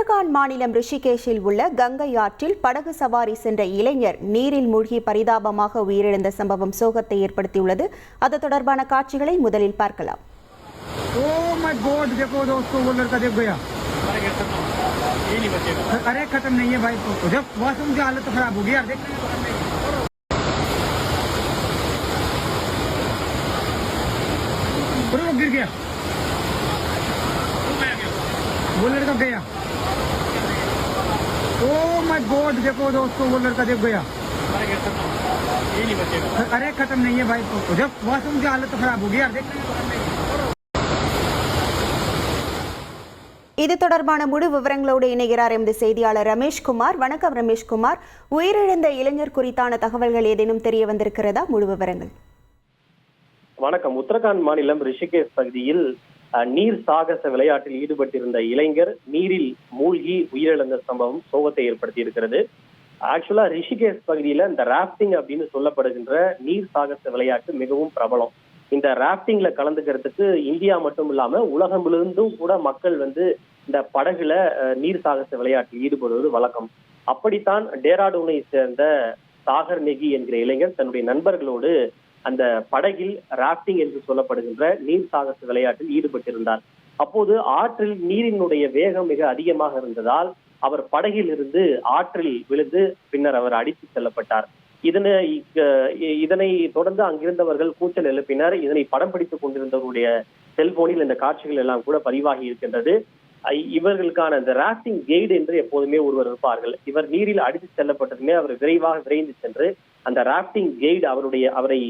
உத்தரகாண்ட் மாநிலம் ரிஷிகேஷில் உள்ள கங்கை ஆற்றில் படகு சவாரி சென்ற இளைஞர் நீரில் மூழ்கி பரிதாபமாக உயிரிழந்த சம்பவம் சோகத்தை ஏற்படுத்தியுள்ளது. அது தொடர்பான காட்சிகளை முதலில் பார்க்கலாம். वो लड़का गया। ओह माय गॉड, देखो दोस्तों वो लड़का देख गया। अरे खत्म नहीं है भाई, जब वॉशरूम की हालत खराब हो गई यार, देख। இது தொடர்பான முழு விவரங்களோடு இணைகிறார் எமது செய்தியாளர் ரமேஷ்குமார். வணக்கம் ரமேஷ்குமார். உயிரிழந்த இளைஞர் குறித்தான தகவல்கள் ஏதேனும் தெரிய வந்திருக்கிறதா? முழு விவரங்கள். வணக்கம். உத்தரகாண்ட் மாநிலம் ரிஷிகேஷ் பகுதியில் நீர் சாகச விளையாட்டில் ஈடுபட்டிருந்த இளைஞர் நீரில் மூழ்கி உயிரிழந்த சம்பவம் சோகத்தை ஏற்படுத்தி இருக்கிறது. ஆக்சுவலா ரிஷிகேஷ் பகுதியில இந்த ராப்டிங் அப்படின்னு சொல்லப்படுகின்ற நீர் சாகச விளையாட்டு மிகவும் பிரபலம். இந்த ராப்டிங்ல கலந்துக்கிறதுக்கு இந்தியா மட்டும் இல்லாம உலகம் முழுவதும் கூட மக்கள் இந்த படகுல நீர் சாகச விளையாட்டில் ஈடுபடுவது வழக்கம். அப்படித்தான் டேராடூனை சேர்ந்த சாகர் நெகி என்கிற இளைஞர் தன்னுடைய நண்பர்களோடு அந்த படகில் ராப்டிங் என்று சொல்லப்படுகின்ற நீர் சாகச விளையாட்டில் ஈடுபட்டிருந்தார். அப்போது ஆற்றில் நீரினுடைய வேகம் மிக அதிகமாக இருந்ததால் அவர் படகில் இருந்து ஆற்றில் விழுந்து பின்னர் அவர் அடித்து செல்லப்பட்டார். இதனை தொடர்ந்து அங்கிருந்தவர்கள் கூச்சல் எழுப்பினர். இதனை படம் பிடித்துக் கொண்டிருந்தவருடைய செல்போனில் இந்த காட்சிகள் எல்லாம் கூட பதிவாகி இருக்கின்றது. இவர்களுக்கான இந்த ராப்டிங் கைடு என்று எப்போதுமே ஒருவர் இருப்பார்கள். இவர் நீரில் அடித்து செல்லப்பட்டதுமே அவர் விரைந்து சென்று அந்த ராப்டிங் கைடு அவரை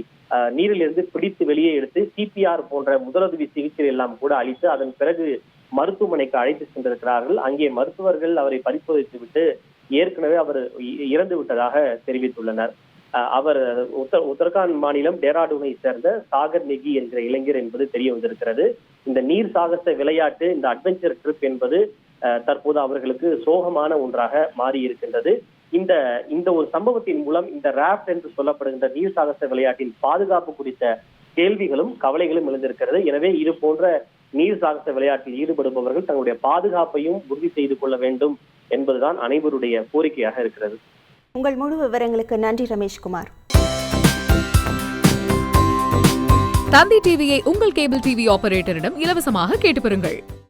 நீரில் இருந்து பிடித்து வெளியே எடுத்து சிபிஆர் போன்ற முதலுதவி சிகிச்சை எல்லாம் கூட அளித்து அதன் பிறகு மருத்துவமனைக்கு அழைத்து சென்றிருக்கிறார்கள். அங்கே மருத்துவர்கள் அவரை பரிசோதித்து விட்டு ஏற்கனவே அவர் இறந்து விட்டதாக தெரிவித்துள்ளனர். அவர் உத்தரகாண்ட் மாநிலம் டேராடூனை சேர்ந்த சாகர் நெகி என்கிற இளைஞர் என்பது தெரிய வந்திருக்கிறது. இந்த நீர் சாகச விளையாட்டு, இந்த அட்வென்ச்சர் ட்ரிப் என்பது தற்போது அவர்களுக்கு சோகமான ஒன்றாக மாறி இருக்கின்றது. இந்த ஒரு சம்பவத்தின் மூலம் இந்த ராப்ட் என்று சொல்லப்படுகின்ற நீர் சாகச விளையாட்டின் பாதுகாப்பு குறித்த கேள்விகளும் கவலைகளும் எழுந்திருக்கிறது. எனவே இது போன்ற நீர் சாகச விளையாட்டில் ஈடுபடுபவர்கள் தங்களுடைய பாதுகாப்பையும் உறுதி செய்து கொள்ள வேண்டும் என்பதுதான் அனைவருடைய கோரிக்கையாக இருக்கிறது. உங்கள் முழு விவரங்களுக்கு நன்றி ரமேஷ்குமார். தந்தி டிவியை உங்கள் கேபிள் டிவி ஆபரேட்டரிடம் இலவசமாக கேட்டு பெறுங்கள்.